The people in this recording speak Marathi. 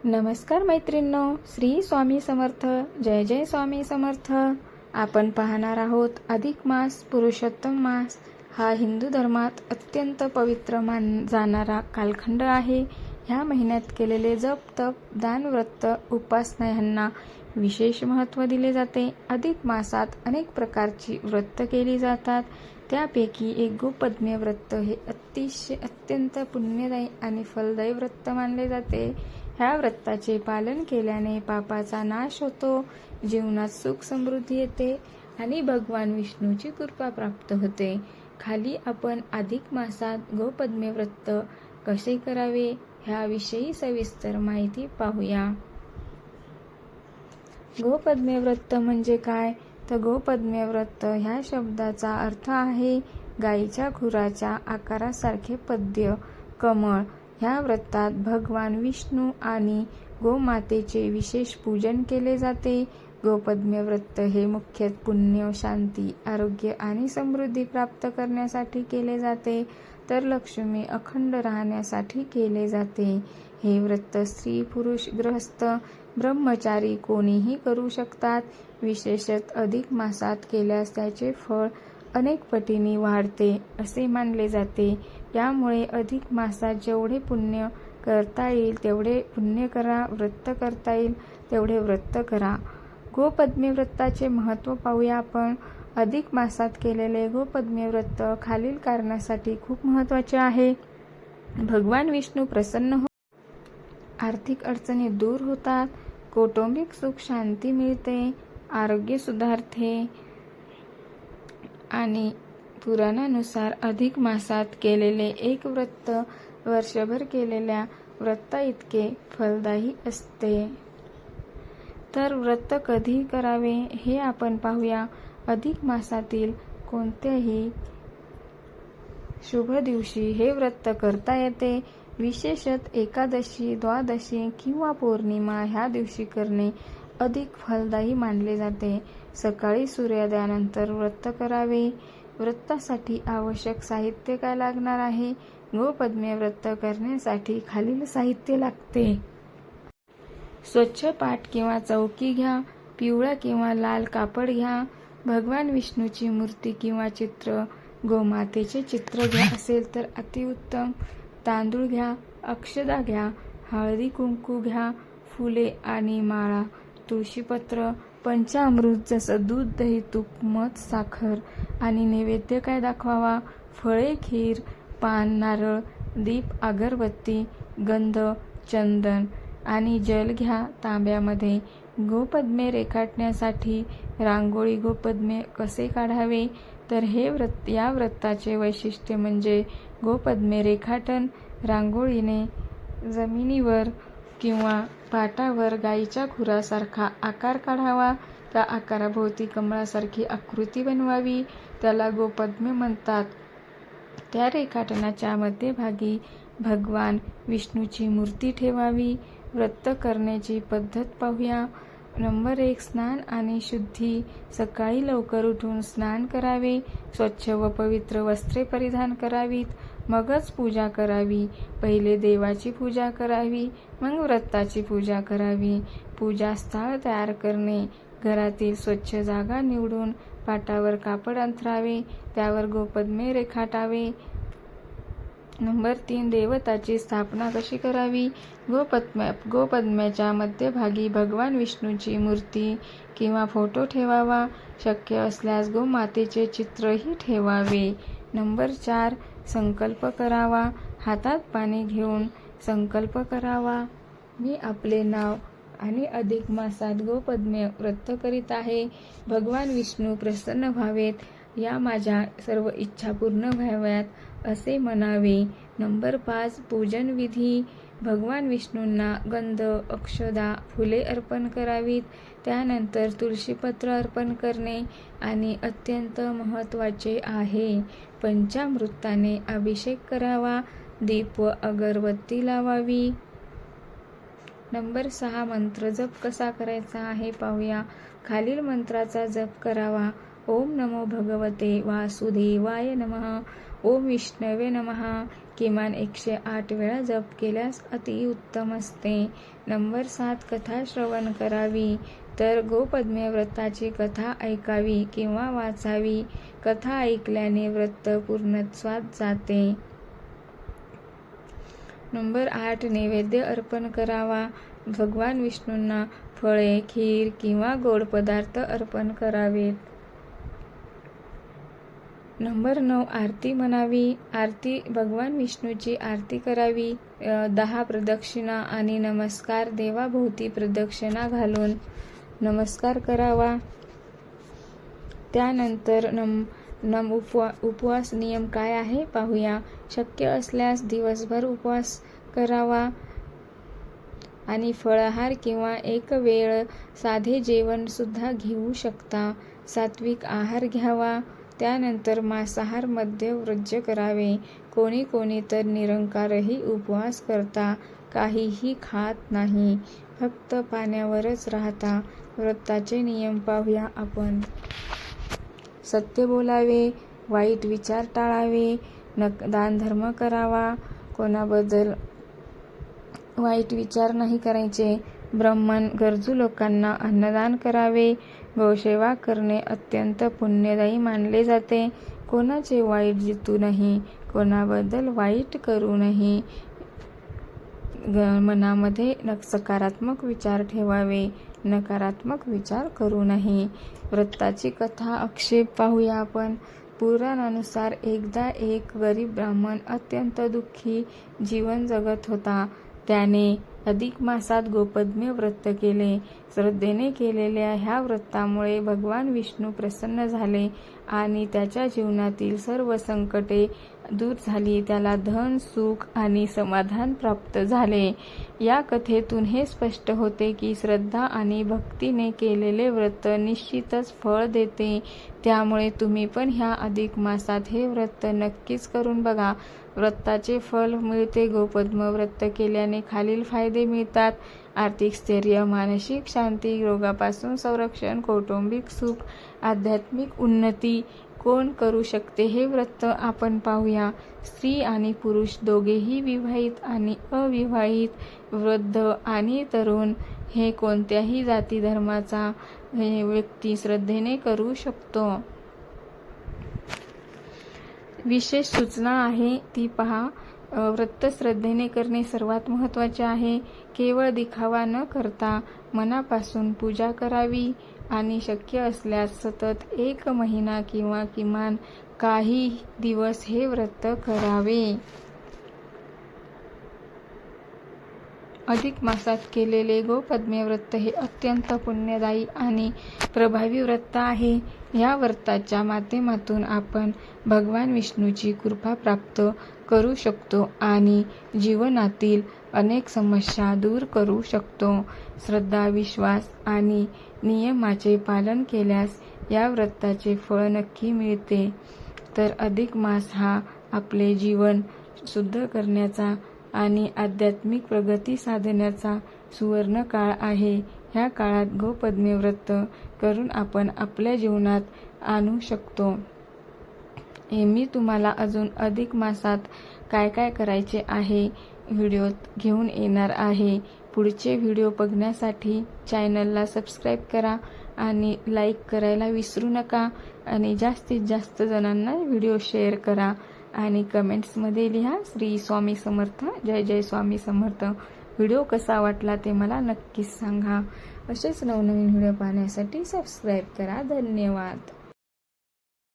नमस्कार मैत्रिणींनो, श्री स्वामी समर्थ. जय जय स्वामी समर्थ. आपण पाहणार आहोत अधिक मास, पुरुषोत्तम मास. हा हिंदू धर्मात अत्यंत पवित्र जाणारा कालखंड आहे. ह्या महिन्यात केलेले जप, तप, दान, व्रत, उपासना ह्यांना विशेष महत्त्व दिले जाते. अधिक मासात अनेक प्रकारची व्रत केली जातात. त्यापैकी एक गोपद्मे व्रत हे अत्यंत पुण्यदायी आणि फलदायी व्रत मानले जाते. ह्या व्रताचे पालन केल्याने पापाचा नाश होतो, जीवनात सुख समृद्धी येते आणि भगवान विष्णूची कृपा प्राप्त होते. खाली आपण अधिक मासात गोपद्मे व्रत कसे करावे ह्याविषयी सविस्तर माहिती पाहूया. गोपद्मे व्रत म्हणजे काय? तर गोपद्मे व्रत ह्या शब्दाचा अर्थ आहे गायीच्या खुराच्या आकारासारखे पद्य, कमळ. ह्या व्रतात भगवान विष्णू आणि गोमातेचे विशेष पूजन केले जाते. गोपद्मे व्रत हे मुख्यतः पुण्य, शांती, आरोग्य आणि समृद्धी प्राप्त करण्यासाठी केले जाते, तर लक्ष्मी अखंड राहण्यासाठी केले जाते. हे व्रत स्त्री, पुरुष, गृहस्थ, ब्रह्मचारी कोणीही करू शकतात. विशेषतः अधिक मासात केल्यास त्याचे फळ अनेक पटीने वाढते असे मानले जाते. त्यामुळे अधिक मासात जेवढे पुण्य करता येईल तेवढे पुण्य करा, व्रत करता येईल तेवढे व्रत करा. गोपद्मे व्रताचे महत्त्व पाहूया आपण. अधिक मासात केलेले गोपद्मे व्रत खालील कारणासाठी खूप महत्त्वाचे आहे. भगवान विष्णू प्रसन्न होतात, आर्थिक अडचणी दूर होतात, कौटुंबिक सुख शांती मिळते, आरोग्य सुधारते आणि पुराणानुसार अधिक मासात केलेले एक व्रत वर्षभर केलेल्या व्रता इतके फलदायी असते. तर व्रत कधी करावे हे आपण पाहूया. अधिक मासातील कोणत्याही शुभ दिवशी हे व्रत करता येते. विशेषतः एकादशी, द्वादशी किंवा पौर्णिमा ह्या दिवशी करणे अधिक फलदायी मानले जाते. सकाळी सूर्योदयानंतर व्रत करावे. व्रतासाठी आवश्यक साहित्य काय लागणार आहे? गोपद्मे व्रत करण्यासाठी खालील साहित्य लागते. स्वच्छ पाट किंवा चौकी घ्या. पिवळा किंवा लाल कापड घ्या. भगवान विष्णूची मूर्ती किंवा चित्र, गोमातेचे चित्र घ्या असेल तर अतिउत्तम. तांदूळ घ्या, अक्षदा घ्या, हळदी कुंकू घ्या, फुले आणि माळा, तुळशीपत्र, पंचामृत जसं दूध, दही, तूप, मध, साखर आणि नैवेद्य काय दाखवावा? फळे, खीर, पान, नारळ, दीप, अगरबत्ती, गंध, चंदन आणि जल घ्या तांब्यामध्ये. गोपद्मे रेखाटण्यासाठी रांगोळी. गोपद्मे कसे काढावे? तर या व्रताचे वैशिष्ट्य म्हणजे गोपद्मे रेखाटन रांगोळीने जमिनीवर किंवा पाटावर गायीच्या खुरासारखा आकार काढावा. त्या आकाराभोवती कमळासारखी आकृती बनवावी, त्याला गोपद्मे म्हणतात. त्या रेखाटनाच्या मध्यभागी भगवान विष्णूची मूर्ती ठेवावी. व्रत करण्याची पद्धत पाहूया. नंबर 1. स्नान आणि शुद्धी. सकाळी लवकर उठून स्नान करावे. स्वच्छ व पवित्र वस्त्रे परिधान करावीत. मगच पूजा करावी. पहिले देवाची पूजा करावी, मग व्रताची पूजा करावी. पूजास्थळ तयार करणे. घरातील स्वच्छ जागा निवडून पाटावर कापड अंथरावे, त्यावर गोपद्मे रेखाटावे. नंबर 3. देवताची स्थापना कशी करावी? गोपद्म्याच्या मध्यभागी भगवान विष्णूची मूर्ती किंवा फोटो ठेवावा. शक्य असल्यास गोमातेचे चित्रही ठेवावे. नंबर 4. संकल्प करावा. हातात पाणी घेऊन संकल्प करावा. मी आपले नाव आणि अधिक मासात गोपद्मे व्रत करीत आहे. भगवान विष्णू प्रसन्न व्हावेत, या माझ्या सर्व इच्छा पूर्ण व्हाव्यात असे म्हणावे. नंबर 5. पूजन विधी. भगवान विष्णूंना गंध, अक्षदा, फुले अर्पण करावीत. त्यानंतर तुळशीपत्र अर्पण करणे आणि अत्यंत महत्त्वाचे आहे, पंचामृताने अभिषेक करावा. दीप व अगरबत्ती लावावी. नंबर 6. मंत्र जप कसा करायचा आहे पाहूया. खालील मंत्राचा जप करावा. ओम नमो भगवते वासुदेवाय नमः. ओम विष्णवे नमः किमान 108 वेळा जप केल्यास अतिउत्तम असते. नंबर 7 कथा श्रवण करावी. तर गोपद्मे व्रताची कथा ऐकावी किंवा वाचावी. कथा ऐकल्याने व्रत पूर्णत्वास जाते. नंबर 8 नैवेद्य अर्पण करावा. भगवान विष्णूंना फळे, खीर किंवा गोड पदार्थ अर्पण करावेत. नंबर 9 आरती म्हणावी. आरती भगवान विष्णूची आरती करावी. 10 प्रदक्षिणा आणि नमस्कार देवाभोवती प्रदक्षिणा घालून नमस्कार करावा. त्यानंतर उपवास नियम काय आहे पाहूया. शक्य असल्यास दिवसभर उपवास करावा आणि फळाहार किंवा एक वेळ साधे जेवण सुद्धा घेऊ शकता. सात्विक आहार घ्यावा. त्यानंतर मांसाहार मध्ये वर्ज्य करावे. कोणी तर निरंकारही उपवास करता, काहीही खात नाही, फक्त पाण्यावरच राहता. व्रताचे नियम पाहूया आपण. सत्य बोलावे, वाईट विचार टाळावे, दानधर्म करावा, कोणाबद्दल वाईट विचार नाही करायचे. ब्राह्मण गरजू लोकांना अन्नदान करावे. गोसेवा करणे अत्यंत पुण्यदायी मानले जाते. कोणाचे वाईट जितू नाही, कोणाबद्दल वाईट करू नये. मनामध्ये सकारात्मक विचार ठेवावे, नकारात्मक विचार करू नये. व्रताची कथा आक्षेप पाहूया आपण. पुराणानुसार एकदा एक गरीब ब्राह्मण अत्यंत दुःखी जीवन जगत होता. त्याने अधिक मासात गोपद्मे व्रत केले. श्रद्धेने केलेल्या ह्या व्रतामुळे भगवान विष्णू प्रसन्न झाले आणि त्याच्या जीवनातील सर्व संकटे दूर झाली. त्याला धन, सुख आणि समाधान प्राप्त झाले. या कथेतून हे स्पष्ट होते की श्रद्धा आणि भक्तीने केलेले व्रत निश्चितच फळ देते. त्यामुळे तुम्ही पण ह्या अधिक मासात हे व्रत नक्कीच करून बघा. व्रताचे फल मिळते. गोपद्म व्रत केल्याने खालील फायदे मिळतात. आर्थिक स्थैर्य, मानसिक शांती, रोगापासून संरक्षण, कौटुंबिक सुख, आध्यात्मिक उन्नती. कोण करू शकते हे व्रत आपण पाहूया. स्त्री आणि पुरुष दोघेही, विवाहित आणि अविवाहित, वृद्ध आणि तरुण, हे कोणत्याही जाती धर्माचा व्यक्ती श्रद्धेने करू शकतो. विशेष सूचना आहे ती पहा. व्रत श्रद्धेने करणे सर्वात महत्त्वाचे आहे. केवळ दिखावा न करता मनापासून पूजा करावी आणि शक्य असल्यास सतत 1 महिना किंवा किमान काही दिवस हे व्रत करावे. अधिक मासात केलेले गोपद्मे व्रत हे अत्यंत पुण्यदायी आणि प्रभावी व्रत आहे. या व्रताच्या माध्यमातून आपण भगवान विष्णूची कृपा प्राप्त करू शकतो आणि जीवनातील अनेक समस्या दूर करू शकतो. श्रद्धा, विश्वास आणि नियमाचे पालन केल्यास या व्रताचे फळ नक्की मिळते. तर अधिक मास हा आपले जीवन शुद्ध करण्याचा आणि आध्यात्मिक प्रगती साधण्याचा सुवर्ण काळ आहे. ह्या काळात गोपद्मे व्रत करून आपण आपल्या जीवनात आणू शकतो. मी तुम्हाला अजून अधिक मासात काय काय करायचे आहे व्हिडिओत घेऊन येणार आहे. पुढचे व्हिडिओ बघण्यासाठी चॅनलला सबस्क्राईब करा आणि लाईक करायला विसरू नका आणि जास्तीत जास्त जणांना व्हिडिओ शेअर करा आणि कमेंट्समध्ये लिहा श्री स्वामी समर्थ, जय जय स्वामी समर्थ. व्हिडिओ कसा वाटला ते मला नक्कीच सांगा. असेच नवनवीन व्हिडिओ पाहण्यासाठी सबस्क्राईब करा. धन्यवाद.